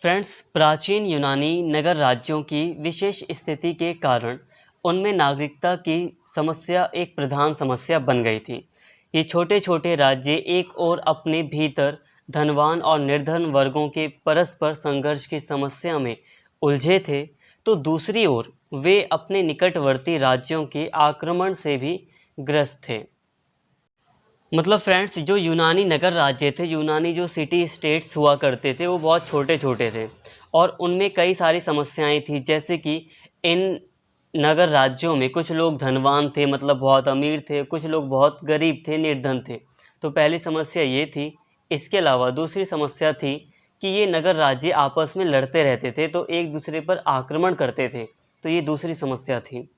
Friends, प्राचीन यूनानी नगर राज्यों की विशेष स्थिति के कारण उनमें नागरिकता की समस्या एक प्रधान समस्या बन गई थी। ये छोटे-छोटे राज्य एक ओर अपने भीतर धनवान और निर्धन वर्गों के परस्पर संघर्ष की समस्या में उलझे थे, तो दूसरी ओर वे अपने निकटवर्ती राज्यों के आक्रमण से भी ग्रस्त थे। मतलब फ्रेंड्स, जो यूनानी नगर राज्य थे, यूनानी जो सिटी स्टेट्स हुआ करते थे, वो बहुत छोटे-छोटे थे और उनमें कई सारी समस्याएँ थी। जैसे कि इन नगर राज्यों में कुछ लोग धनवान थे, मतलब बहुत अमीर थे, कुछ लोग बहुत गरीब थे, निर्धन थे। तो पहली समस्या ये थी। इसके अलावा दूसरी समस्या थी कि ये नगर राज्य आपस में लड़ते रहते थे, तो एक-दूसरे पर आक्रमण करते थे। तो ये दूसरी समस्या थी।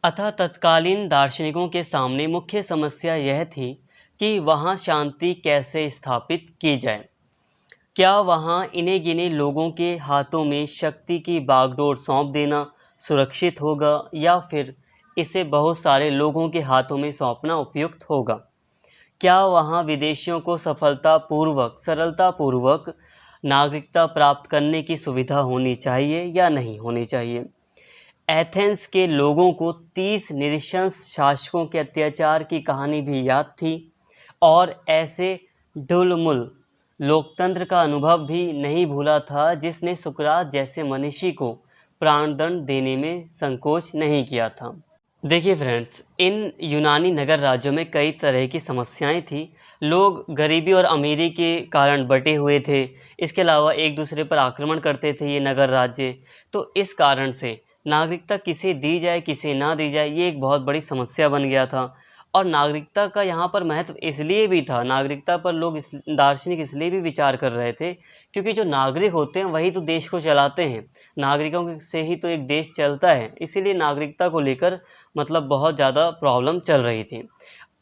अतः तत्कालीन दार्शनिकों के सामने मुख्य समस्या यह थी कि वहाँ शांति कैसे स्थापित की जाए। क्या वहाँ इन्हीं-गिने लोगों के हाथों में शक्ति की बागडोर सौंप देना सुरक्षित होगा, या फिर इसे बहुत सारे लोगों के हाथों में सौंपना उपयुक्त होगा? क्या वहाँ विदेशियों को सरलतापूर्वक नागरिकता प्राप्त करने की सुविधा होनी चाहिए या नहीं होनी चाहिए? एथेंस के लोगों को 30 निरंकुश शासकों के अत्याचार की कहानी भी याद थी और ऐसे ढुलमुल लोकतंत्र का अनुभव भी नहीं भूला था जिसने सुकरात जैसे मनीषी को प्राणदंड देने में संकोच नहीं किया था। देखिए फ्रेंड्स, इन यूनानी नगर राज्यों में कई तरह की समस्याएं थी। लोग गरीबी और अमीरी के कारण बटे हुए थे। इसके अलावा एक दूसरे पर आक्रमण करते थे ये नगर राज्य। तो इस कारण से नागरिकता किसे दी जाए, किसे ना दी जाए, ये एक बहुत बड़ी समस्या बन गया था। और नागरिकता का यहाँ पर महत्व इसलिए भी था, नागरिकता पर लोग दार्शनिक इसलिए भी विचार कर रहे थे क्योंकि जो नागरिक होते हैं वही तो देश को चलाते हैं। नागरिकों से ही तो एक देश चलता है। इसीलिए नागरिकता को लेकर मतलब बहुत ज़्यादा प्रॉब्लम चल रही थी।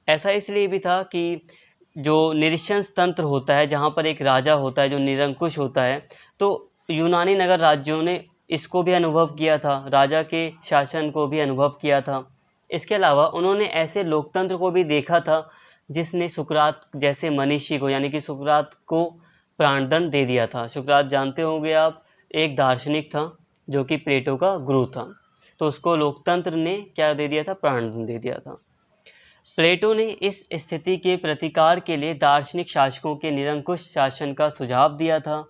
ऐसा इसलिए भी था कि जो निरीक्षण तंत्र होता है, जहाँ पर एक राजा होता है जो निरंकुश होता है, तो यूनानी नगर राज्यों ने इसको भी अनुभव किया था, राजा के शासन को भी अनुभव किया था। इसके अलावा उन्होंने ऐसे लोकतंत्र को भी देखा था जिसने सुकरात जैसे मनीषी को, यानी कि सुकरात को प्राणदंड दे दिया था। सुकरात जानते होंगे आप, एक दार्शनिक था जो कि प्लेटो का गुरु था। तो उसको लोकतंत्र ने क्या दे दिया था? प्राणदंड दे दिया था। प्लेटो ने इस स्थिति के प्रतिकार के लिए दार्शनिक शासकों के निरंकुश शासन का सुझाव दिया था,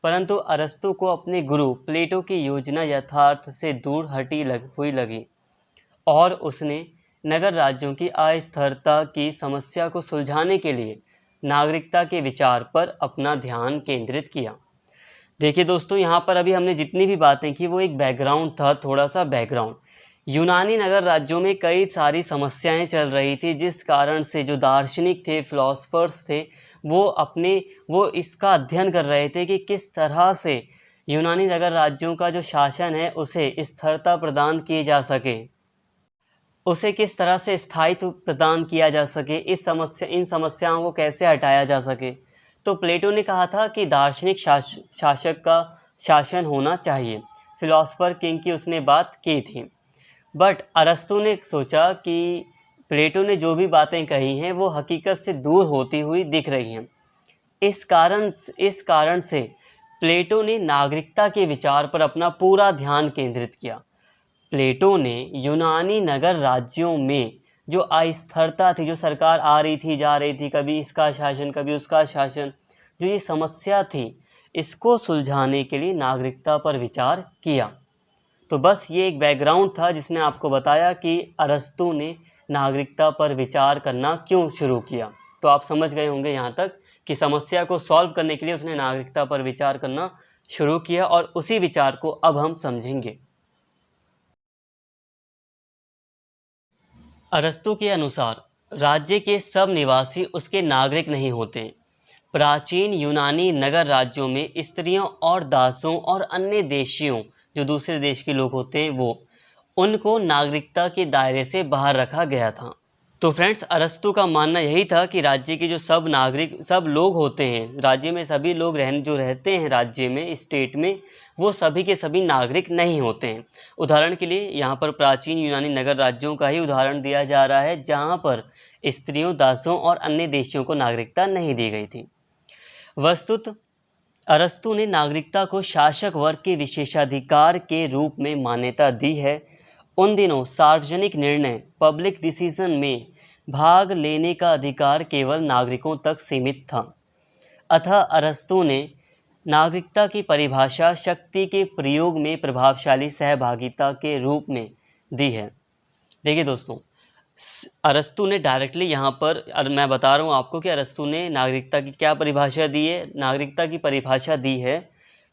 परंतु अरस्तु को अपने गुरु प्लेटो की योजना यथार्थ से दूर हुई लगी और उसने नगर राज्यों की अस्थिरता की समस्या को सुलझाने के लिए नागरिकता के विचार पर अपना ध्यान केंद्रित किया। देखिए दोस्तों, यहाँ पर अभी हमने जितनी भी बातें की वो एक बैकग्राउंड था, थोड़ा सा बैकग्राउंड। यूनानी नगर राज्यों में कई सारी समस्याएं चल रही थी जिस कारण से जो दार्शनिक थे, फिलोसफर्स थे, वो इसका अध्ययन कर रहे थे कि किस तरह से यूनानी नगर राज्यों का जो शासन है उसे स्थिरता प्रदान की जा सके, उसे किस तरह से स्थायित्व प्रदान किया जा सके, इन समस्याओं को कैसे हटाया जा सके। तो प्लेटो ने कहा था कि दार्शनिक शासक का शासन होना चाहिए। फिलोसफर किंग की उसने बात की थी। बट अरस्तु ने सोचा कि प्लेटो ने जो भी बातें कही हैं वो हकीकत से दूर होती हुई दिख रही हैं। इस कारण से प्लेटो ने नागरिकता के विचार पर अपना पूरा ध्यान केंद्रित किया। प्लेटो ने यूनानी नगर राज्यों में जो अस्थिरता थी, जो सरकार आ रही थी जा रही थी, कभी इसका शासन कभी उसका शासन, जो ये समस्या थी, इसको सुलझाने के लिए नागरिकता पर विचार किया। तो बस ये एक बैकग्राउंड था जिसने आपको बताया कि अरस्तु ने नागरिकता पर विचार करना क्यों शुरू किया। तो आप समझ गए होंगे यहाँ तक कि समस्या को सॉल्व करने के लिए उसने नागरिकता पर विचार करना शुरू किया, और उसी विचार को अब हम समझेंगे। अरस्तु के अनुसार राज्य के सब निवासी उसके नागरिक नहीं होते। प्राचीन यूनानी नगर राज्यों में स्त्रियों और दासों और अन्य देशियों, जो दूसरे देश के लोग होते हैं, उनको नागरिकता के दायरे से बाहर रखा गया था। तो फ्रेंड्स, अरस्तु का मानना यही था कि राज्य के जो सब लोग होते हैं, राज्य में सभी लोग जो रहते हैं राज्य में, स्टेट में, वो सभी के सभी नागरिक नहीं होते हैं। उदाहरण के लिए यहाँ पर प्राचीन यूनानी नगर राज्यों का ही उदाहरण दिया जा रहा है जहाँ पर स्त्रियों, दासों और अन्य देशियों को नागरिकता नहीं दी गई थी। वस्तुतः अरस्तु ने नागरिकता को शासक वर्ग के विशेषाधिकार के रूप में मान्यता दी है। उन दिनों सार्वजनिक निर्णय पब्लिक डिसीजन में भाग लेने का अधिकार केवल नागरिकों तक सीमित था। अतः अरस्तु ने नागरिकता की परिभाषा शक्ति के प्रयोग में प्रभावशाली सहभागिता के रूप में दी है। देखिए दोस्तों, अरस्तु ने डायरेक्टली यहाँ पर मैं बता रहा हूँ आपको कि अरस्तु ने नागरिकता की क्या परिभाषा दी है। नागरिकता की परिभाषा दी है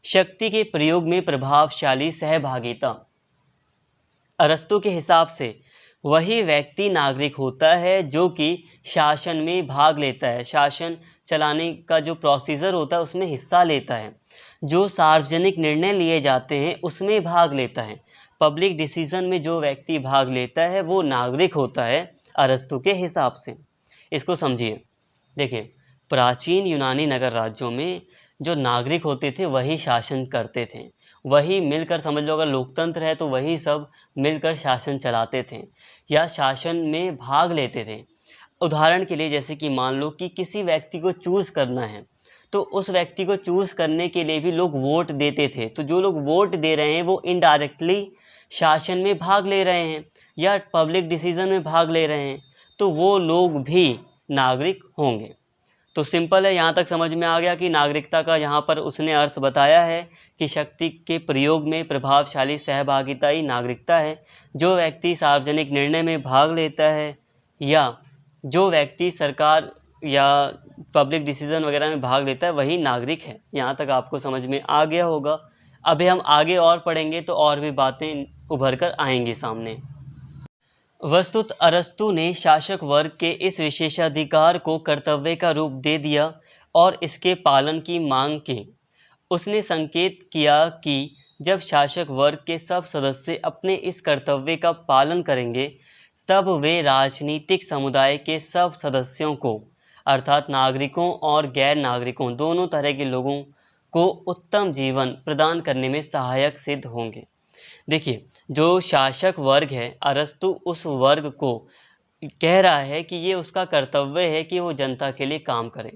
शक्ति के प्रयोग में प्रभावशाली सहभागिता। अरस्तु के हिसाब से वही व्यक्ति नागरिक होता है जो कि शासन में भाग लेता है, शासन चलाने का जो प्रोसीजर होता है उसमें हिस्सा लेता है, जो सार्वजनिक निर्णय लिए जाते हैं उसमें भाग लेता है। पब्लिक डिसीजन में जो व्यक्ति भाग लेता है वो नागरिक होता है अरस्तु के हिसाब से। इसको समझिए। देखिए, प्राचीन यूनानी नगर राज्यों में जो नागरिक होते थे वही शासन करते थे, वही मिलकर, समझ लो अगर लोकतंत्र है तो वही सब मिलकर शासन चलाते थे या शासन में भाग लेते थे। उदाहरण के लिए जैसे कि मान लो कि किसी व्यक्ति को चूज़ करना है तो उस व्यक्ति को चूज़ करने के लिए भी लोग वोट देते थे। तो जो लोग वोट दे रहे हैं वो इनडायरेक्टली शासन में भाग ले रहे हैं या पब्लिक डिसीजन में भाग ले रहे हैं, तो वो लोग भी नागरिक होंगे। तो सिंपल है, यहाँ तक समझ में आ गया कि नागरिकता का यहाँ पर उसने अर्थ बताया है कि शक्ति के प्रयोग में प्रभावशाली सहभागिता ही नागरिकता है। जो व्यक्ति सार्वजनिक निर्णय में भाग लेता है या जो व्यक्ति सरकार या पब्लिक डिसीजन वगैरह में भाग लेता है वही नागरिक है। यहाँ तक आपको समझ में आ गया होगा। अभी हम आगे और पढ़ेंगे तो और भी बातें उभर कर आएंगी सामने। वस्तुत अरस्तु ने शासक वर्ग के इस विशेषाधिकार को कर्तव्य का रूप दे दिया और इसके पालन की मांग की। उसने संकेत किया कि जब शासक वर्ग के सब सदस्य अपने इस कर्तव्य का पालन करेंगे तब वे राजनीतिक समुदाय के सब सदस्यों को, अर्थात नागरिकों और गैर नागरिकों दोनों तरह के लोगों को उत्तम जीवन प्रदान करने में सहायक सिद्ध होंगे। देखिए, जो शासक वर्ग है, अरस्तु उस वर्ग को कह रहा है कि ये उसका कर्तव्य है कि वो जनता के लिए काम करे।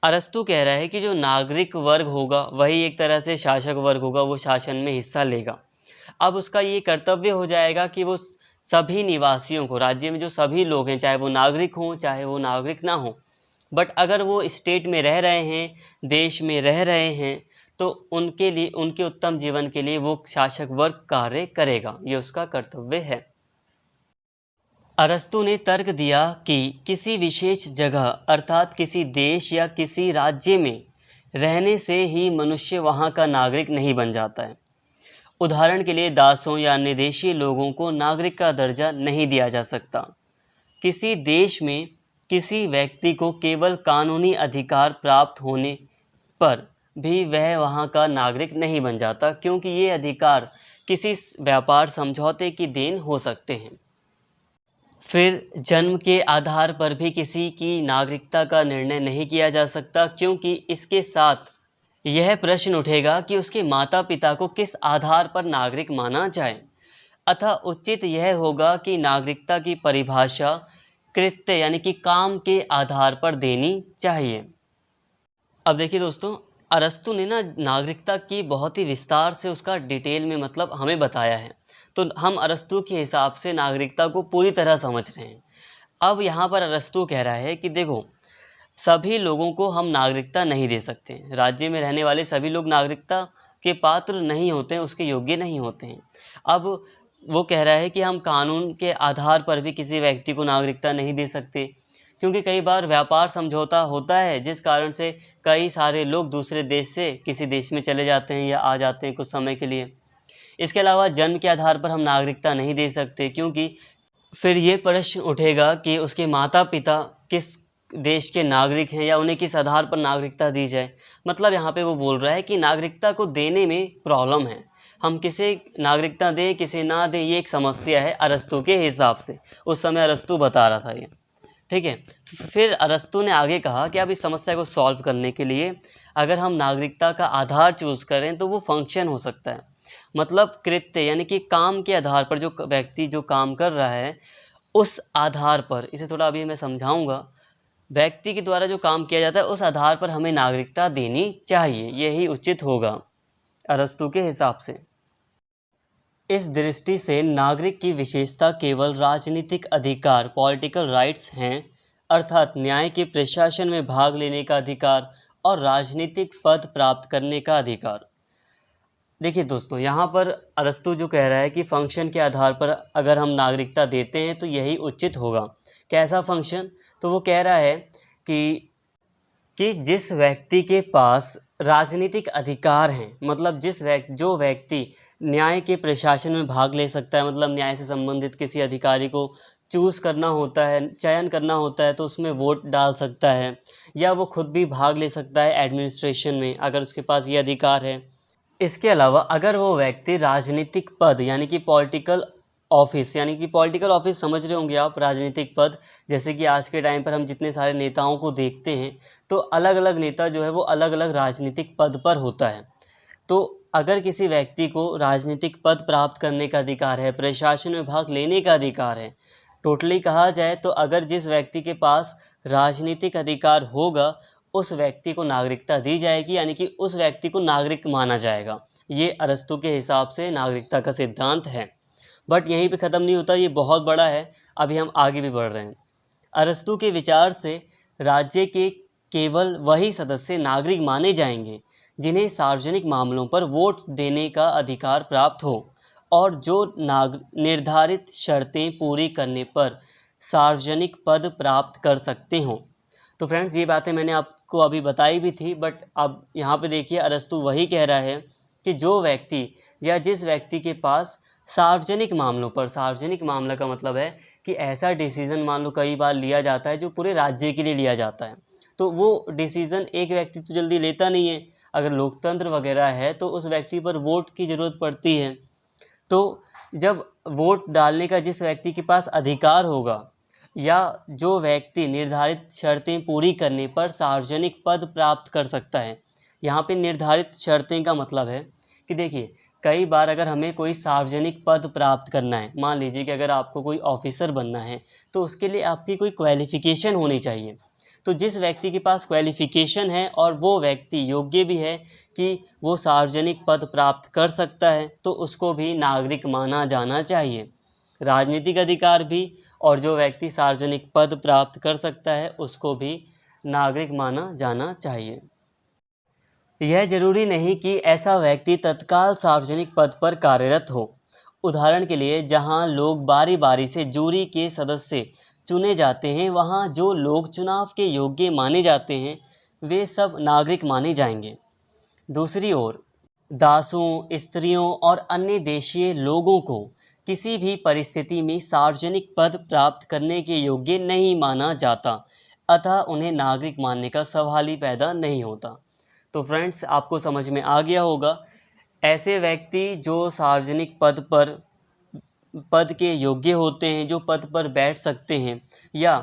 अरस्तु कह रहा है कि जो नागरिक वर्ग होगा वही एक तरह से शासक वर्ग होगा, वो शासन में हिस्सा लेगा। अब उसका ये कर्तव्य हो जाएगा कि वो सभी निवासियों को, राज्य में जो सभी लोग हैं, चाहे वो नागरिक हों चाहे वो नागरिक ना हो, बट अगर वो स्टेट में रह रहे हैं, देश में रह रहे हैं, तो उनके लिए, उनके उत्तम जीवन के लिए वो शासक वर्ग कार्य करेगा। ये उसका कर्तव्य है। अरस्तु ने तर्क दिया कि किसी विशेष जगह अर्थात किसी देश या किसी राज्य में रहने से ही मनुष्य वहाँ का नागरिक नहीं बन जाता है। उदाहरण के लिए दासों या अन्य देशी लोगों को नागरिक का दर्जा नहीं दिया जा सकता। किसी देश में किसी व्यक्ति को केवल कानूनी अधिकार प्राप्त होने पर भी वह वहाँ का नागरिक नहीं बन जाता, क्योंकि ये अधिकार किसी व्यापार समझौते की देन हो सकते हैं। फिर जन्म के आधार पर भी किसी की नागरिकता का निर्णय नहीं किया जा सकता, क्योंकि इसके साथ यह प्रश्न उठेगा कि उसके माता पिता को किस आधार पर नागरिक माना जाए। अतः उचित यह होगा कि नागरिकता की परिभाषा कृत्य यानी कि काम के आधार पर देनी चाहिए। अब देखिए दोस्तों, अरस्तु ने ना नागरिकता की बहुत ही विस्तार से उसका डिटेल में मतलब हमें बताया है, तो हम अरस्तु के हिसाब से नागरिकता को पूरी तरह समझ रहे हैं। अब यहाँ पर अरस्तु कह रहा है कि देखो, सभी लोगों को हम नागरिकता नहीं दे सकते। राज्य में रहने वाले सभी लोग नागरिकता के पात्र नहीं होते हैं, उसके योग्य नहीं होते हैं। अब वो कह रहा है कि हम कानून के आधार पर भी किसी व्यक्ति को नागरिकता नहीं दे सकते, क्योंकि कई बार व्यापार समझौता होता है जिस कारण से कई सारे लोग दूसरे देश से किसी देश में चले जाते हैं या आ जाते हैं कुछ समय के लिए। इसके अलावा जन्म के आधार पर हम नागरिकता नहीं दे सकते, क्योंकि फिर ये प्रश्न उठेगा कि उसके माता पिता किस देश के नागरिक हैं या उन्हें किस आधार पर नागरिकता दी जाए। मतलब यहाँ पे वो बोल रहा है कि नागरिकता को देने में प्रॉब्लम है, हम किसे नागरिकता दें किसे ना दें, ये एक समस्या है अरस्तु के हिसाब से। उस समय अरस्तु बता रहा था ये, ठीक है। तो फिर अरस्तु ने आगे कहा कि अब इस समस्या को सॉल्व करने के लिए अगर हम नागरिकता का आधार चूज करें तो वो फंक्शन हो सकता है, मतलब कृत्य यानी कि काम के आधार पर, जो व्यक्ति जो काम कर रहा है उस आधार पर, इसे थोड़ा अभी मैं समझाऊंगा, व्यक्ति के द्वारा जो काम किया जाता है उस आधार पर हमें नागरिकता देनी चाहिए, यही उचित होगा अरस्तू के हिसाब से। इस दृष्टि से नागरिक की विशेषता केवल राजनीतिक अधिकार पॉलिटिकल राइट्स हैं, अर्थात न्याय के प्रशासन में भाग लेने का अधिकार और राजनीतिक पद प्राप्त करने का अधिकार। देखिए दोस्तों, यहाँ पर अरस्तू जो कह रहा है कि फंक्शन के आधार पर अगर हम नागरिकता देते हैं तो यही उचित होगा। कैसा फंक्शन? तो वो कह रहा है कि जिस व्यक्ति के पास राजनीतिक अधिकार हैं, मतलब जो व्यक्ति न्याय के प्रशासन में भाग ले सकता है, मतलब न्याय से संबंधित किसी अधिकारी को चूज़ करना होता है, चयन करना होता है, तो उसमें वोट डाल सकता है, या वो खुद भी भाग ले सकता है एडमिनिस्ट्रेशन में अगर उसके पास ये अधिकार है। इसके अलावा अगर वो व्यक्ति राजनीतिक पद यानी कि पॉलिटिकल ऑफिस समझ रहे होंगे आप, राजनीतिक पद, जैसे कि आज के टाइम पर हम जितने सारे नेताओं को देखते हैं तो अलग अलग नेता जो है वो अलग अलग राजनीतिक पद पर होता है। तो अगर किसी व्यक्ति को राजनीतिक पद प्राप्त करने का अधिकार है, प्रशासन में भाग लेने का अधिकार है, टोटली कहा जाए तो अगर जिस व्यक्ति के पास राजनीतिक अधिकार होगा उस व्यक्ति को नागरिकता दी जाएगी, यानी कि उस व्यक्ति को नागरिक माना जाएगा। ये अरस्तू के हिसाब से नागरिकता का सिद्धांत है। बट यहीं पे ख़त्म नहीं होता, ये बहुत बड़ा है, अभी हम आगे भी बढ़ रहे हैं। अरस्तू के विचार से राज्य के केवल वही सदस्य नागरिक माने जाएंगे जिन्हें सार्वजनिक मामलों पर वोट देने का अधिकार प्राप्त हो और जो निर्धारित शर्तें पूरी करने पर सार्वजनिक पद प्राप्त कर सकते हों। तो फ्रेंड्स, ये बातें मैंने आपको अभी बताई भी थी, बट अब यहाँ पे देखिए अरस्तू वही कह रहा है कि जो व्यक्ति या जिस व्यक्ति के पास सार्वजनिक मामलों पर, सार्वजनिक मामला का मतलब है कि ऐसा डिसीज़न मान लो कई बार लिया जाता है जो पूरे राज्य के लिए लिया जाता है, तो वो डिसीज़न एक व्यक्ति तो जल्दी लेता नहीं है। अगर लोकतंत्र वगैरह है तो उस व्यक्ति पर वोट की ज़रूरत पड़ती है। तो जब वोट डालने का जिस व्यक्ति के पास अधिकार होगा या जो व्यक्ति निर्धारित शर्तें पूरी करने पर सार्वजनिक पद प्राप्त कर सकता है। यहाँ पे निर्धारित शर्तें का मतलब है कि देखिए, कई बार अगर हमें कोई सार्वजनिक पद प्राप्त करना है, मान लीजिए कि अगर आपको कोई ऑफिसर बनना है तो उसके लिए आपकी कोई क्वालिफ़िकेशन होनी चाहिए। तो जिस व्यक्ति के पास क्वालिफ़िकेशन है और वो व्यक्ति योग्य भी है कि वो सार्वजनिक पद प्राप्त कर सकता है तो उसको भी नागरिक माना जाना चाहिए। राजनीतिक अधिकार भी और जो व्यक्ति सार्वजनिक पद प्राप्त कर सकता है उसको भी नागरिक माना जाना चाहिए। यह जरूरी नहीं कि ऐसा व्यक्ति तत्काल सार्वजनिक पद पर कार्यरत हो। उदाहरण के लिए, जहां लोग बारी बारी से जूरी के सदस्य चुने जाते हैं, वहां जो लोग चुनाव के योग्य माने जाते हैं वे सब नागरिक माने जाएंगे। दूसरी ओर, दासों, स्त्रियों और अन्य देशीय लोगों को किसी भी परिस्थिति में सार्वजनिक पद प्राप्त करने के योग्य नहीं माना जाता, अतः उन्हें नागरिक मानने का सवाल ही पैदा नहीं होता। तो फ्रेंड्स, आपको समझ में आ गया होगा, ऐसे व्यक्ति जो सार्वजनिक पद के योग्य होते हैं, जो पद पर बैठ सकते हैं, या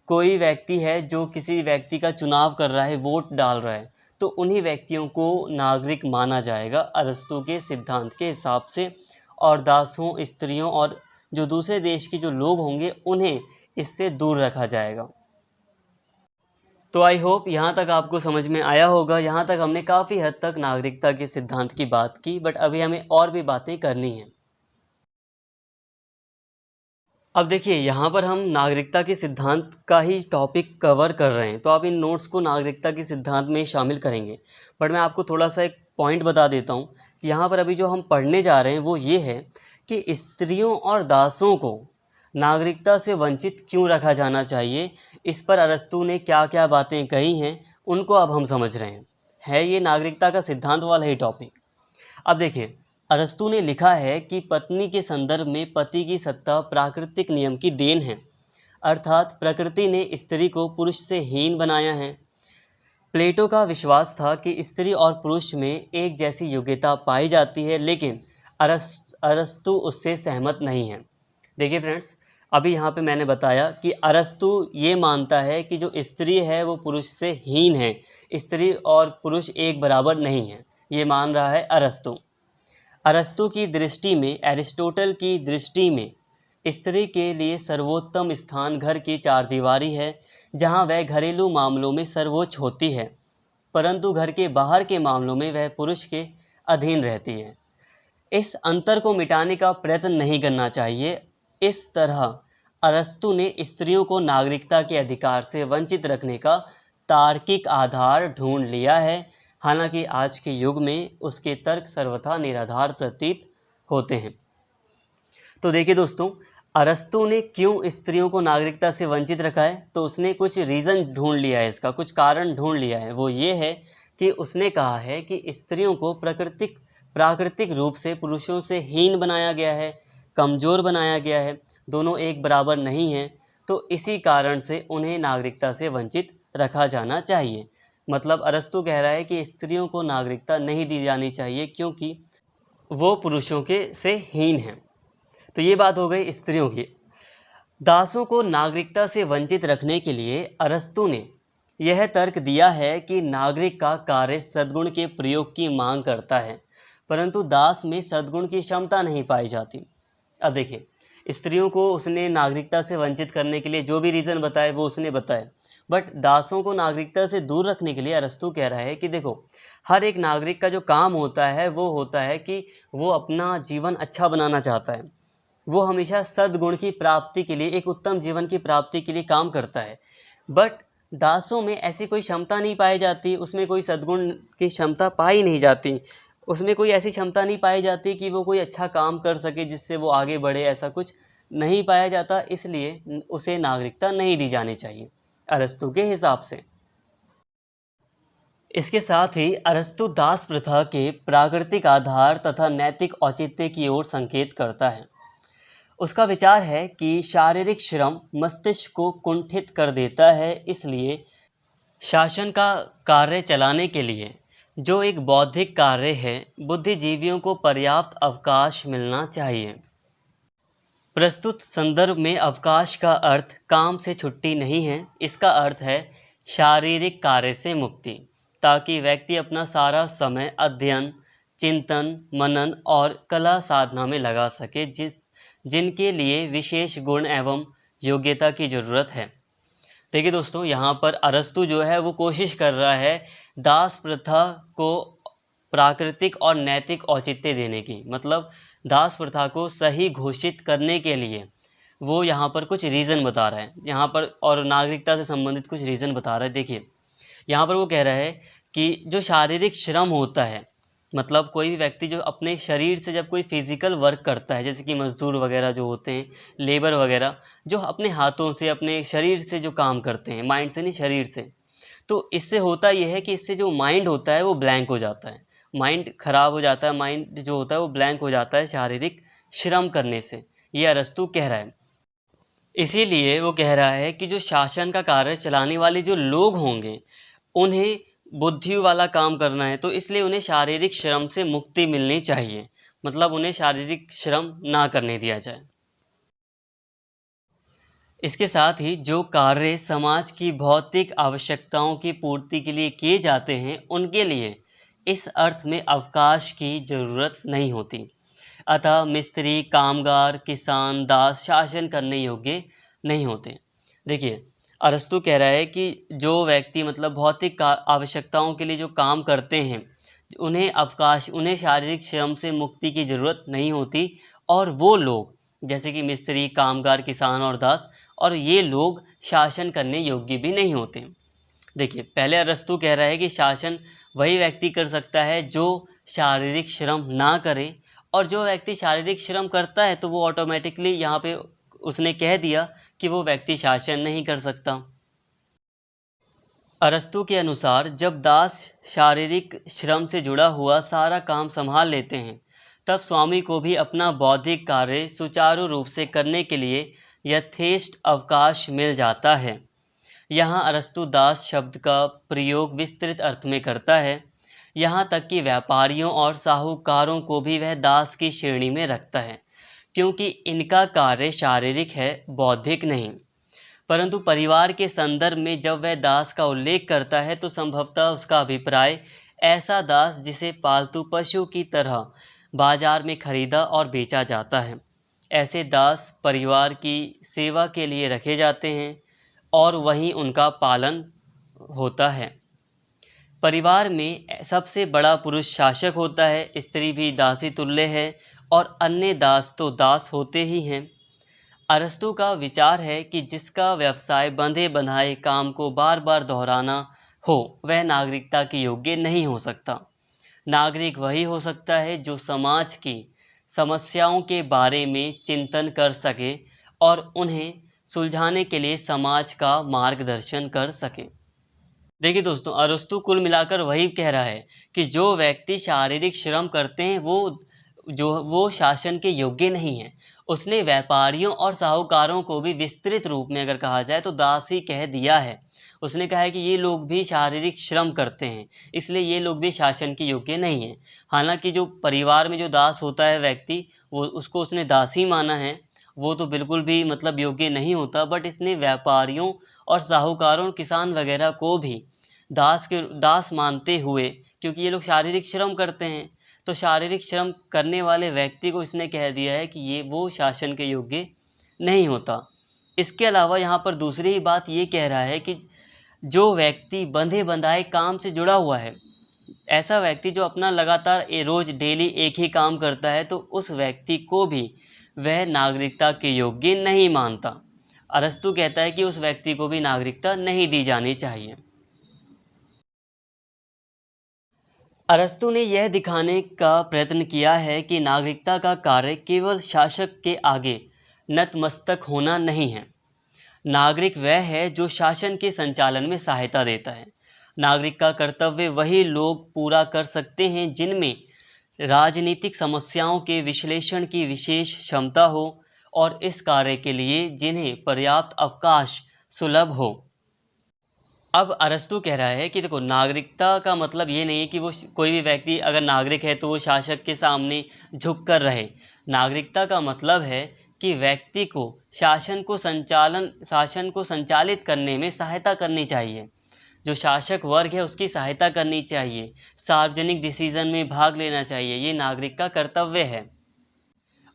कोई व्यक्ति है जो किसी व्यक्ति का चुनाव कर रहा है, वोट डाल रहा है, तो उन्हीं व्यक्तियों को नागरिक माना जाएगा अरस्तू के सिद्धांत के हिसाब से। और दासों, स्त्रियों और जो दूसरे देश के जो लोग होंगे उन्हें इससे दूर रखा जाएगा। तो आई होप यहाँ तक आपको समझ में आया होगा। यहाँ तक हमने काफ़ी हद तक नागरिकता के सिद्धांत की बात की, बट अभी हमें और भी बातें करनी हैं। अब देखिए, यहाँ पर हम नागरिकता के सिद्धांत का ही टॉपिक कवर कर रहे हैं, तो आप इन नोट्स को नागरिकता के सिद्धांत में शामिल करेंगे। बट मैं आपको थोड़ा सा एक पॉइंट बता देता हूँ कि यहाँ पर अभी जो हम पढ़ने जा रहे हैं वो ये है कि स्त्रियों और दासों को नागरिकता से वंचित क्यों रखा जाना चाहिए। इस पर अरस्तू ने क्या क्या बातें कही हैं उनको अब हम समझ रहे हैं। है ये नागरिकता का सिद्धांत वाला ही टॉपिक। अब देखिए, अरस्तू ने लिखा है कि पत्नी के संदर्भ में पति की सत्ता प्राकृतिक नियम की देन है, अर्थात प्रकृति ने स्त्री को पुरुष से हीन बनाया है। प्लेटो का विश्वास था कि स्त्री और पुरुष में एक जैसी योग्यता पाई जाती है, लेकिन अरस्तू उससे सहमत नहीं है। देखिए फ्रेंड्स, अभी यहाँ पे मैंने बताया कि अरस्तू ये मानता है कि जो स्त्री है वो पुरुष से हीन है, स्त्री और पुरुष एक बराबर नहीं है, ये मान रहा है अरस्तू। अरस्तू की दृष्टि में, एरिस्टोटल की दृष्टि में स्त्री के लिए सर्वोत्तम स्थान घर की चारदीवारी है, जहां वह घरेलू मामलों में सर्वोच्च होती है, परंतु घर के बाहर के मामलों में वह पुरुष के अधीन रहती है। इस अंतर को मिटाने का प्रयत्न नहीं करना चाहिए। इस तरह अरस्तु ने स्त्रियों को नागरिकता के अधिकार से वंचित रखने का तार्किक आधार ढूंढ लिया है, हालांकि आज के युग में उसके तर्क सर्वथा निराधार प्रतीत होते हैं। तो देखिए दोस्तों, अरस्तु ने क्यों स्त्रियों को नागरिकता से वंचित रखा है, तो उसने कुछ रीज़न ढूंढ लिया है, इसका कुछ कारण ढूंढ लिया है। वो ये है कि उसने कहा है कि स्त्रियों को प्राकृतिक रूप से पुरुषों से हीन बनाया गया है, कमज़ोर बनाया गया है, दोनों एक बराबर नहीं हैं, तो इसी कारण से उन्हें नागरिकता से वंचित रखा जाना चाहिए। मतलब अरस्तु कह रहा है कि स्त्रियों को नागरिकता नहीं दी जानी चाहिए क्योंकि वो पुरुषों के से हीन हैं। तो ये बात हो गई स्त्रियों की। दासों को नागरिकता से वंचित रखने के लिए अरस्तु ने यह तर्क दिया है कि नागरिक का कार्य सद्गुण के प्रयोग की मांग करता है, परंतु दास में सद्गुण की क्षमता नहीं पाई जाती। अब देखिए, स्त्रियों को उसने नागरिकता से वंचित करने के लिए जो भी रीज़न बताए वो उसने बताए, बट दासों को नागरिकता से दूर रखने के लिए अरस्तु कह रहा है कि देखो, हर एक नागरिक का जो काम होता है वो होता है कि वो अपना जीवन अच्छा बनाना चाहता है। वो हमेशा सद्गुण की प्राप्ति के लिए, एक उत्तम जीवन की प्राप्ति के लिए काम करता है। बट दासों में ऐसी कोई क्षमता नहीं पाई जाती, उसमें कोई सद्गुण की क्षमता पाई नहीं जाती, उसमें कोई ऐसी क्षमता नहीं पाई जाती कि वो कोई अच्छा काम कर सके जिससे वो आगे बढ़े, ऐसा कुछ नहीं पाया जाता। इसलिए उसे नागरिकता नहीं दी जानी चाहिए अरस्तु के हिसाब से। इसके साथ ही अरस्तु दास प्रथा के प्राकृतिक आधार तथा नैतिक औचित्य की ओर संकेत करता है। उसका विचार है कि शारीरिक श्रम मस्तिष्क को कुंठित कर देता है, इसलिए शासन का कार्य चलाने के लिए जो एक बौद्धिक कार्य है, बुद्धिजीवियों को पर्याप्त अवकाश मिलना चाहिए। प्रस्तुत संदर्भ में अवकाश का अर्थ काम से छुट्टी नहीं है, इसका अर्थ है शारीरिक कार्य से मुक्ति, ताकि व्यक्ति अपना सारा समय अध्ययन, चिंतन, मनन और कला साधना में लगा सके, जिनके लिए विशेष गुण एवं योग्यता की ज़रूरत है। देखिए दोस्तों, यहाँ पर अरस्तु जो है वो कोशिश कर रहा है दास प्रथा को प्राकृतिक और नैतिक औचित्य देने की, मतलब दास प्रथा को सही घोषित करने के लिए वो यहाँ पर कुछ रीज़न बता रहा है यहाँ पर, और नागरिकता से संबंधित कुछ रीज़न बता रहा है। देखिए, यहाँ पर वो कह रहा है कि जो शारीरिक श्रम होता है, मतलब कोई भी व्यक्ति जो अपने शरीर से जब कोई फिजिकल वर्क करता है, जैसे कि मजदूर वगैरह जो होते हैं, लेबर वगैरह, जो अपने हाथों से, अपने शरीर से जो काम करते हैं, माइंड से नहीं शरीर से, तो इससे होता यह है कि इससे जो माइंड होता है वो ब्लैंक हो जाता है, माइंड खराब हो जाता है, माइंड जो होता है वो ब्लैंक हो जाता है शारीरिक श्रम करने से। ये अरस्तु कह रहा है। इसीलिए वो कह रहा है कि जो शासन का कार्य चलाने वाले जो लोग होंगे उन्हें बुद्धि वाला काम करना है, तो इसलिए उन्हें शारीरिक श्रम से मुक्ति मिलनी चाहिए, मतलब उन्हें शारीरिक श्रम ना करने दिया जाए। इसके साथ ही जो कार्य समाज की भौतिक आवश्यकताओं की पूर्ति के लिए किए जाते हैं, उनके लिए इस अर्थ में अवकाश की ज़रूरत नहीं होती। अतः मिस्त्री, कामगार, किसान, दास शासन करने योग्य नहीं होते। देखिए, अरस्तु कह रहा है कि जो व्यक्ति मतलब भौतिक आवश्यकताओं के लिए जो काम करते हैं, उन्हें शारीरिक श्रम से मुक्ति की ज़रूरत नहीं होती, और वो लोग जैसे कि मिस्त्री, कामगार, किसान और दास, और ये लोग शासन करने योग्य भी नहीं होते। देखिए, पहले अरस्तु कह रहा है कि शासन वही व्यक्ति कर सकता है जो शारीरिक श्रम ना करे, और जो व्यक्ति शारीरिक श्रम करता है तो वो ऑटोमेटिकली यहाँ पे उसने कह दिया कि वो व्यक्ति शासन नहीं कर सकता। अरस्तु के अनुसार जब दास शारीरिक श्रम से जुड़ा हुआ सारा काम संभाल लेते हैं, तब स्वामी को भी अपना बौद्धिक कार्य सुचारू रूप से करने के लिए यथेष्ट अवकाश मिल जाता है। यहाँ अरस्तु दास शब्द का प्रयोग विस्तृत अर्थ में करता है, यहाँ तक कि व्यापारियों और साहूकारों को भी वह दास की श्रेणी में रखता है, क्योंकि इनका कार्य शारीरिक है, बौद्धिक नहीं। परंतु परिवार के संदर्भ में जब वह दास का उल्लेख करता है तो संभवतः उसका अभिप्राय ऐसा दास जिसे पालतू पशु की तरह बाजार में खरीदा और बेचा जाता है, ऐसे दास परिवार की सेवा के लिए रखे जाते हैं और वहीं उनका पालन होता है। परिवार में सबसे बड़ा पुरुष शासक होता है, स्त्री भी दासी तुल्य है और अन्य दास तो दास होते ही हैं। अरस्तु का विचार है कि जिसका व्यवसाय बंधे बंधाए काम को बार बार दोहराना हो वह नागरिकता के योग्य नहीं हो सकता। नागरिक वही हो सकता है जो समाज की समस्याओं के बारे में चिंतन कर सके और उन्हें सुलझाने के लिए समाज का मार्गदर्शन कर सके। देखिए दोस्तों, अरस्तु कुल मिलाकर वही कह रहा है कि जो व्यक्ति शारीरिक श्रम करते हैं वो शासन के योग्य नहीं है। उसने व्यापारियों और साहूकारों को भी विस्तृत रूप में अगर कहा जाए तो दास ही कह दिया है। उसने कहा है कि ये लोग भी शारीरिक श्रम करते हैं, इसलिए ये लोग भी शासन के योग्य नहीं हैं। हालांकि जो परिवार में जो दास होता है व्यक्ति, वो उसको उसने दास ही माना है, वो तो बिल्कुल भी मतलब योग्य नहीं होता। बट इसने व्यापारियों और साहूकारों, किसान वगैरह को भी दास मानते हुए, क्योंकि ये लोग शारीरिक श्रम करते हैं, तो शारीरिक श्रम करने वाले व्यक्ति को इसने कह दिया है कि वो शासन के योग्य नहीं होता। इसके अलावा यहाँ पर दूसरी ही बात ये कह रहा है कि जो व्यक्ति बंधे बंधाए काम से जुड़ा हुआ है, ऐसा व्यक्ति जो अपना लगातार रोज डेली एक ही काम करता है, तो उस व्यक्ति को भी वह नागरिकता के योग्य नहीं मानता। अरस्तु कहता है कि उस व्यक्ति को भी नागरिकता नहीं दी जानी चाहिए। अरस्तु ने यह दिखाने का प्रयत्न किया है कि नागरिकता का कार्य केवल शासक के आगे नतमस्तक होना नहीं है। नागरिक वह है जो शासन के संचालन में सहायता देता है। नागरिक का कर्तव्य वही लोग पूरा कर सकते हैं जिनमें राजनीतिक समस्याओं के विश्लेषण की विशेष क्षमता हो और इस कार्य के लिए जिन्हें पर्याप्त अवकाश सुलभ हो। अब अरस्तु कह रहा है कि देखो, नागरिकता का मतलब ये नहीं है कि वो कोई भी व्यक्ति अगर नागरिक है तो वो शासक के सामने झुक कर रहे। नागरिकता का मतलब है कि व्यक्ति को शासन को संचालित करने में सहायता करनी चाहिए। जो शासक वर्ग है उसकी सहायता करनी चाहिए, सार्वजनिक डिसीजन में भाग लेना चाहिए। ये नागरिक का कर्तव्य है।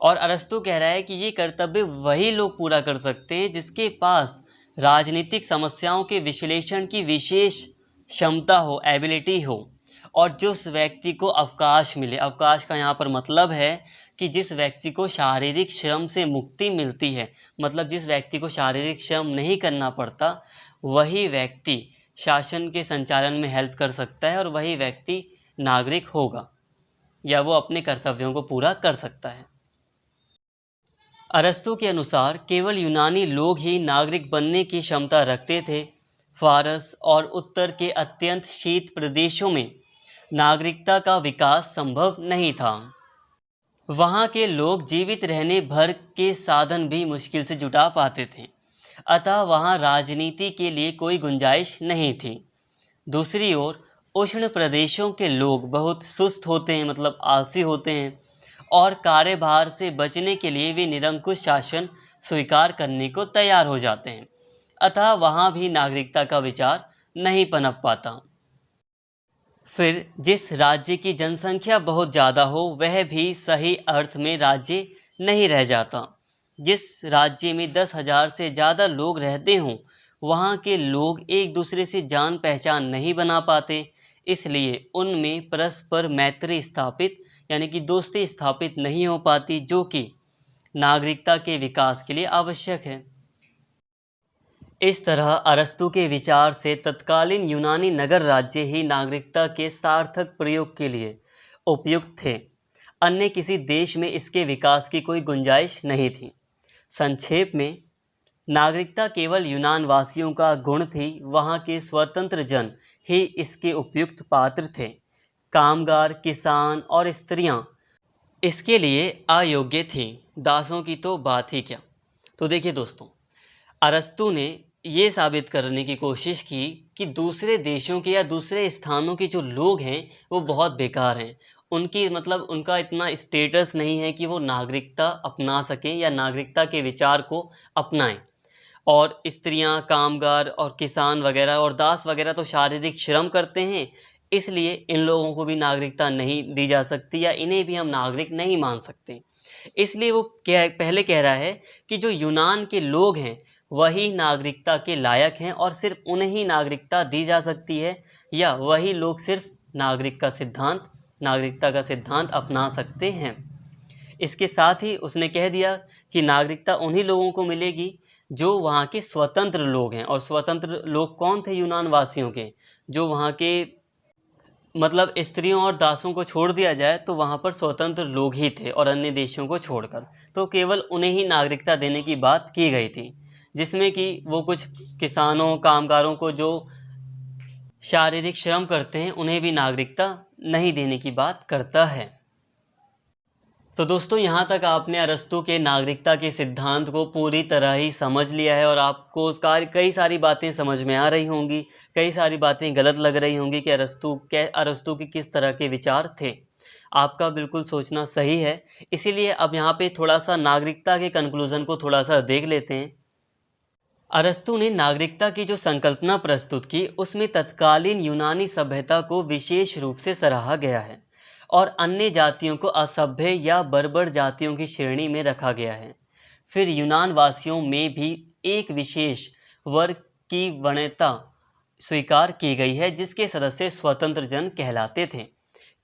और अरस्तु कह रहा है कि ये कर्तव्य वही लोग पूरा कर सकते हैं जिसके पास राजनीतिक समस्याओं के विश्लेषण की विशेष क्षमता हो, एबिलिटी हो, और जिस व्यक्ति को अवकाश मिले। अवकाश का यहाँ पर मतलब है कि जिस व्यक्ति को शारीरिक श्रम से मुक्ति मिलती है, मतलब जिस व्यक्ति को शारीरिक श्रम नहीं करना पड़ता, वही व्यक्ति शासन के संचालन में हेल्प कर सकता है और वही व्यक्ति नागरिक होगा या वो अपने कर्तव्यों को पूरा कर सकता है। अरस्तु के अनुसार केवल यूनानी लोग ही नागरिक बनने की क्षमता रखते थे। फारस और उत्तर के अत्यंत शीत प्रदेशों में नागरिकता का विकास संभव नहीं था। वहाँ के लोग जीवित रहने भर के साधन भी मुश्किल से जुटा पाते थे, अतः वहाँ राजनीति के लिए कोई गुंजाइश नहीं थी। दूसरी ओर उष्ण प्रदेशों के लोग बहुत सुस्त होते हैं, मतलब आलसी होते हैं, और कार्यभार से बचने के लिए वे निरंकुश शासन स्वीकार करने को तैयार हो जाते हैं, अतः वहाँ भी नागरिकता का विचार नहीं पनप पाता। फिर जिस राज्य की जनसंख्या बहुत ज़्यादा हो वह भी सही अर्थ में राज्य नहीं रह जाता। जिस राज्य में 10,000 से ज़्यादा लोग रहते हों वहाँ के लोग एक दूसरे से जान पहचान नहीं बना पाते, इसलिए उनमें परस्पर मैत्री स्थापित यानी कि दोस्ती स्थापित नहीं हो पाती, जो कि नागरिकता के विकास के लिए आवश्यक है। इस तरह अरस्तु के विचार से तत्कालीन यूनानी नगर राज्य ही नागरिकता के सार्थक प्रयोग के लिए उपयुक्त थे। अन्य किसी देश में इसके विकास की कोई गुंजाइश नहीं थी। संक्षेप में, नागरिकता केवल यूनान वासियों का गुण थी। वहाँ के स्वतंत्र जन ही इसके उपयुक्त पात्र थे। कामगार, किसान और स्त्रियां इसके लिए अयोग्य थीं। दासों की तो बात ही क्या। तो देखिए दोस्तों, अरस्तु ने ये साबित करने की कोशिश की कि दूसरे देशों के या दूसरे स्थानों के जो लोग हैं वो बहुत बेकार हैं। उनका इतना स्टेटस नहीं है कि वो नागरिकता अपना सकें या नागरिकता के विचार को अपनाएं। और स्त्रियां, कामगार और किसान वगैरह और दास वगैरह तो शारीरिक श्रम करते हैं, इसलिए इन लोगों को भी नागरिकता नहीं दी जा सकती या इन्हें भी हम नागरिक नहीं मान सकते। इसलिए वो पहले कह रहा है कि जो यूनान के लोग हैं वही नागरिकता के लायक हैं और सिर्फ उन्हें ही नागरिकता दी जा सकती है, या वही लोग सिर्फ नागरिकता का सिद्धांत अपना सकते हैं। इसके साथ ही उसने कह दिया कि नागरिकता उन्हीं लोगों को मिलेगी जो वहाँ के स्वतंत्र लोग हैं। और स्वतंत्र लोग कौन थे? यूनान वासियों के, जो वहाँ के मतलब स्त्रियों और दासों को छोड़ दिया जाए तो वहाँ पर स्वतंत्र लोग ही थे, और अन्य देशों को छोड़कर तो केवल उन्हें ही नागरिकता देने की बात की गई थी, जिसमें कि वो कुछ किसानों, कामगारों को जो शारीरिक श्रम करते हैं उन्हें भी नागरिकता नहीं देने की बात करता है। तो दोस्तों, यहाँ तक आपने अरस्तु के नागरिकता के सिद्धांत को पूरी तरह ही समझ लिया है और आपको उसका कई सारी बातें समझ में आ रही होंगी, कई सारी बातें गलत लग रही होंगी कि अरस्तु के किस तरह के विचार थे। आपका बिल्कुल सोचना सही है। इसीलिए अब यहाँ पे थोड़ा सा नागरिकता के कंक्लूजन को थोड़ा सा देख लेते हैं। अरस्तु ने नागरिकता की जो संकल्पना प्रस्तुत की उसमें तत्कालीन यूनानी सभ्यता को विशेष रूप से सराहा गया है और अन्य जातियों को असभ्य या बर्बर जातियों की श्रेणी में रखा गया है। फिर यूनान वासियों में भी एक विशेष वर्ग की वरीयता स्वीकार की गई है जिसके सदस्य स्वतंत्र जन कहलाते थे।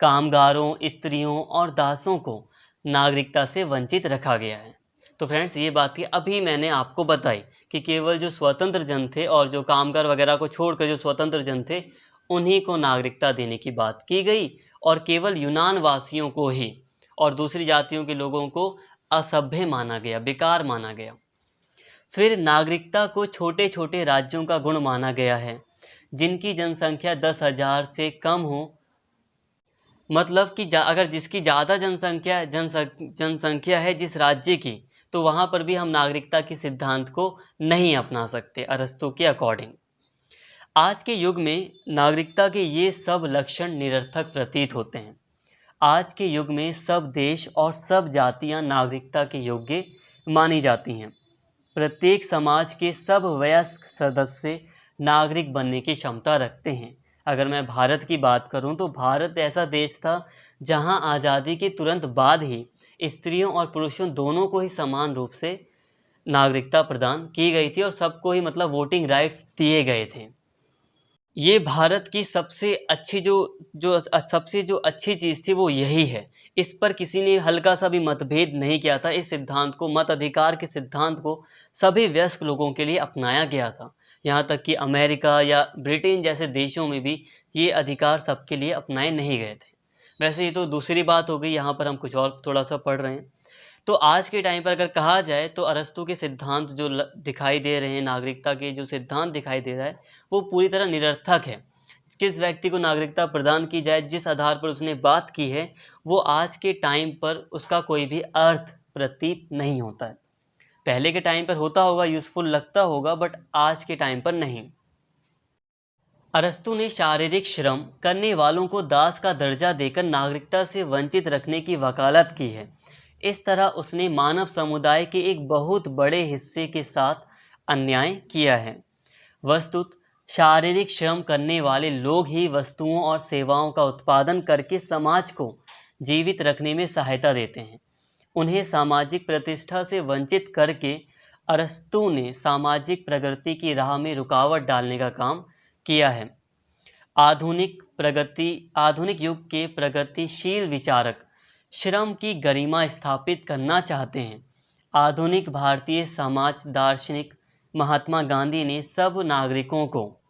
कामगारों, स्त्रियों और दासों को नागरिकता से वंचित रखा गया है। तो फ्रेंड्स, ये बात अभी मैंने आपको बताई कि केवल जो स्वतंत्र जन थे और जो कामगार वगैरह को छोड़कर जो स्वतंत्र जन थे उन्हीं को नागरिकता देने की बात की गई, और केवल यूनान वासियों को ही और दूसरी जातियों के लोगों को असभ्य माना गया, बेकार माना गया। फिर नागरिकता को छोटे छोटे राज्यों का गुण माना गया है जिनकी जनसंख्या 10,000 से कम हो, मतलब कि अगर जिसकी ज़्यादा जनसंख्या है जिस राज्य की, तो वहाँ पर भी हम नागरिकता के सिद्धांत को नहीं अपना सकते अरस्तु के अकॉर्डिंग। आज के युग में नागरिकता के ये सब लक्षण निरर्थक प्रतीत होते हैं। आज के युग में सब देश और सब जातियां नागरिकता के योग्य मानी जाती हैं। प्रत्येक समाज के सब वयस्क सदस्य नागरिक बनने की क्षमता रखते हैं। अगर मैं भारत की बात करूं तो भारत ऐसा देश था जहां आज़ादी के तुरंत बाद ही स्त्रियों और पुरुषों दोनों को ही समान रूप से नागरिकता प्रदान की गई थी और सबको ही मतलब वोटिंग राइट्स दिए गए थे। ये भारत की सबसे अच्छी चीज़ थी वो यही है। इस पर किसी ने हल्का सा भी मतभेद नहीं किया था। इस सिद्धांत को, मत अधिकार के सिद्धांत को सभी वयस्क लोगों के लिए अपनाया गया था। यहाँ तक कि अमेरिका या ब्रिटेन जैसे देशों में भी ये अधिकार सबके लिए अपनाए नहीं गए थे। वैसे ये तो दूसरी बात हो गई, यहाँ पर हम कुछ और थोड़ा सा पढ़ रहे हैं। तो आज के टाइम पर अगर कहा जाए तो अरस्तु के सिद्धांत जो दिखाई दे रहे हैं, नागरिकता के जो सिद्धांत दिखाई दे रहा है वो पूरी तरह निरर्थक है। किस व्यक्ति को नागरिकता प्रदान की जाए, जिस आधार पर उसने बात की है, वो आज के टाइम पर उसका कोई भी अर्थ प्रतीत नहीं होता है। पहले के टाइम पर होता होगा, यूजफुल लगता होगा, बट आज के टाइम पर नहीं। अरस्तु ने शारीरिक श्रम करने वालों को दास का दर्जा देकर नागरिकता से वंचित रखने की वकालत की है। इस तरह उसने मानव समुदाय के एक बहुत बड़े हिस्से के साथ अन्याय किया है। वस्तुतः शारीरिक श्रम करने वाले लोग ही वस्तुओं और सेवाओं का उत्पादन करके समाज को जीवित रखने में सहायता देते हैं। उन्हें सामाजिक प्रतिष्ठा से वंचित करके अरस्तु ने सामाजिक प्रगति की राह में रुकावट डालने का काम किया है। आधुनिक युग के प्रगतिशील विचारक श्रम की गरिमा स्थापित करना चाहते हैं। आधुनिक भारतीय समाज दार्शनिक महात्मा गांधी ने सब नागरिकों को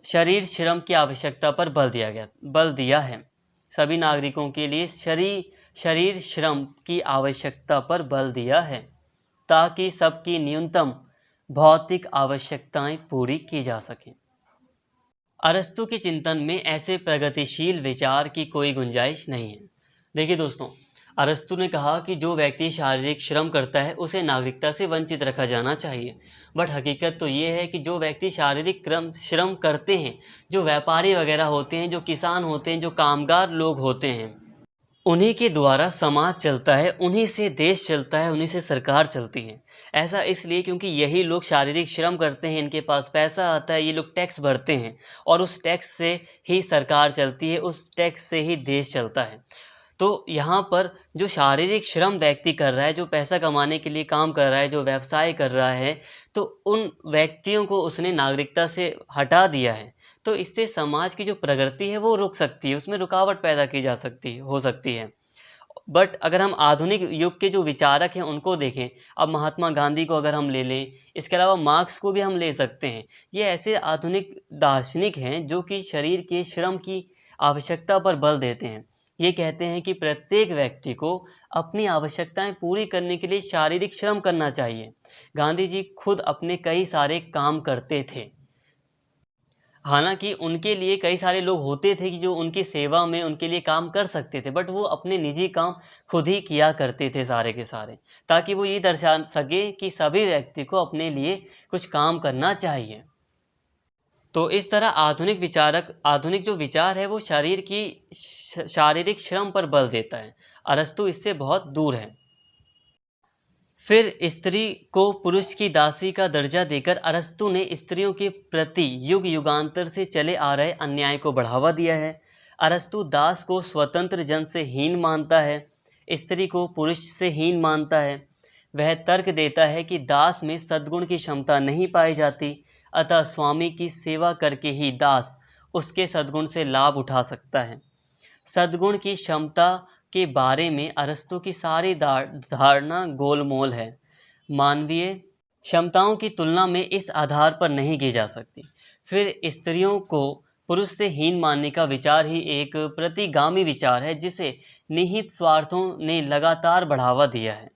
शरीर श्रम की आवश्यकता पर बल दिया है। सभी नागरिकों के लिए शरीर श्रम की आवश्यकता पर बल दिया है ताकि सबकी न्यूनतम भौतिक आवश्यकताएं पूरी की जा सकें। अरस्तु के चिंतन में ऐसे प्रगतिशील विचार की कोई गुंजाइश नहीं है। देखिए दोस्तों, अरस्तु ने कहा कि जो व्यक्ति शारीरिक श्रम करता है उसे नागरिकता से वंचित रखा जाना चाहिए, बट हकीकत तो ये है कि जो व्यक्ति शारीरिक श्रम करते हैं, जो व्यापारी वगैरह होते हैं, जो किसान होते हैं, जो कामगार लोग होते हैं, उन्हीं के द्वारा समाज चलता है, उन्हीं से देश चलता है, उन्हीं से सरकार चलती है। ऐसा इसलिए क्योंकि यही लोग शारीरिक श्रम करते हैं, इनके पास पैसा आता है, ये लोग टैक्स भरते हैं और उस टैक्स से ही सरकार चलती है, उस टैक्स से ही देश चलता है। तो यहाँ पर जो शारीरिक श्रम व्यक्ति कर रहा है, जो पैसा कमाने के लिए काम कर रहा है, जो व्यवसाय कर रहा है, तो उन व्यक्तियों को उसने नागरिकता से हटा दिया है। तो इससे समाज की जो प्रगति है वो रुक सकती है, उसमें रुकावट पैदा की जा सकती है, हो सकती है। बट अगर हम आधुनिक युग के जो विचारक हैं उनको देखें, अब महात्मा गांधी को अगर हम ले लें, इसके अलावा मार्क्स को भी हम ले सकते हैं। ये ऐसे आधुनिक दार्शनिक हैं जो कि शरीर के श्रम की आवश्यकता पर बल देते हैं। ये कहते हैं कि प्रत्येक व्यक्ति को अपनी आवश्यकताएं पूरी करने के लिए शारीरिक श्रम करना चाहिए। गांधी जी खुद अपने कई सारे काम करते थे। हालांकि उनके लिए कई सारे लोग होते थे कि जो उनकी सेवा में उनके लिए काम कर सकते थे, बट वो अपने निजी काम खुद ही किया करते थे सारे के सारे, ताकि वो ये दर्शा सके कि सभी व्यक्ति को अपने लिए कुछ काम करना चाहिए। तो इस तरह आधुनिक जो विचार है वो शरीर की शारीरिक श्रम पर बल देता है। अरस्तु इससे बहुत दूर है। फिर स्त्री को पुरुष की दासी का दर्जा देकर अरस्तु ने स्त्रियों के प्रति युग युगांतर से चले आ रहे अन्याय को बढ़ावा दिया है। अरस्तु दास को स्वतंत्र जन से हीन मानता है, स्त्री को पुरुष से हीन मानता है। वह तर्क देता है कि दास में सद्गुण की क्षमता नहीं पाई जाती, अतः स्वामी की सेवा करके ही दास उसके सद्गुण से लाभ उठा सकता है। सद्गुण की क्षमता के बारे में अरस्तु की सारी धारणा गोलमोल है। मानवीय क्षमताओं की तुलना में इस आधार पर नहीं की जा सकती। फिर स्त्रियों को पुरुष से हीन मानने का विचार ही एक प्रतिगामी विचार है जिसे निहित स्वार्थों ने लगातार बढ़ावा दिया है।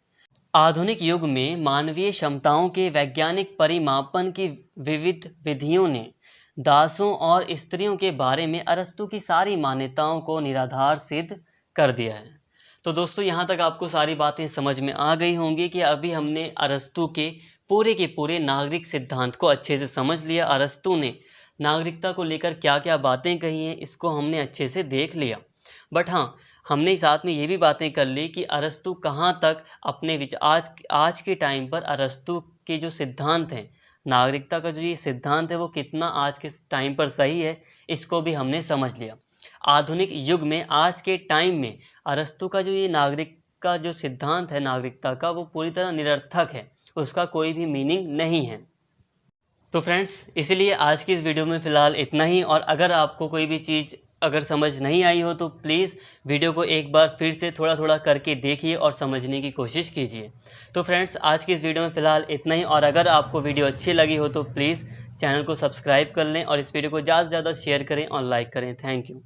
आधुनिक युग में मानवीय क्षमताओं के वैज्ञानिक परिमापन की विविध विधियों ने दासों और स्त्रियों के बारे में अरस्तु की सारी मान्यताओं को निराधार सिद्ध कर दिया है। तो दोस्तों, यहाँ तक आपको सारी बातें समझ में आ गई होंगी कि अभी हमने अरस्तु के पूरे नागरिक सिद्धांत को अच्छे से समझ लिया। अरस्तु ने नागरिकता को लेकर क्या क्या बातें कही हैं इसको हमने अच्छे से देख लिया। बट हाँ, हमने साथ में ये भी बातें कर ली कि अरस्तु कहाँ तक अपने आज के टाइम पर अरस्तु के जो सिद्धांत हैं, नागरिकता का जो ये सिद्धांत है वो कितना आज के टाइम पर सही है, इसको भी हमने समझ लिया। आधुनिक युग में आज के टाइम में अरस्तु का जो ये नागरिक का जो सिद्धांत है नागरिकता का, वो पूरी तरह निरर्थक है, उसका कोई भी मीनिंग नहीं है। तो फ्रेंड्स, इसलिए आज की इस वीडियो में फ़िलहाल इतना ही। और अगर आपको कोई भी चीज़ अगर समझ नहीं आई हो तो प्लीज़ वीडियो को एक बार फिर से थोड़ा करके देखिए और समझने की कोशिश कीजिए। तो फ्रेंड्स, आज की इस वीडियो में फ़िलहाल इतना ही। और अगर आपको वीडियो अच्छी लगी हो तो प्लीज़ चैनल को सब्सक्राइब कर लें और इस वीडियो को ज़्यादा से ज़्यादा शेयर करें और लाइक करें। Thank you.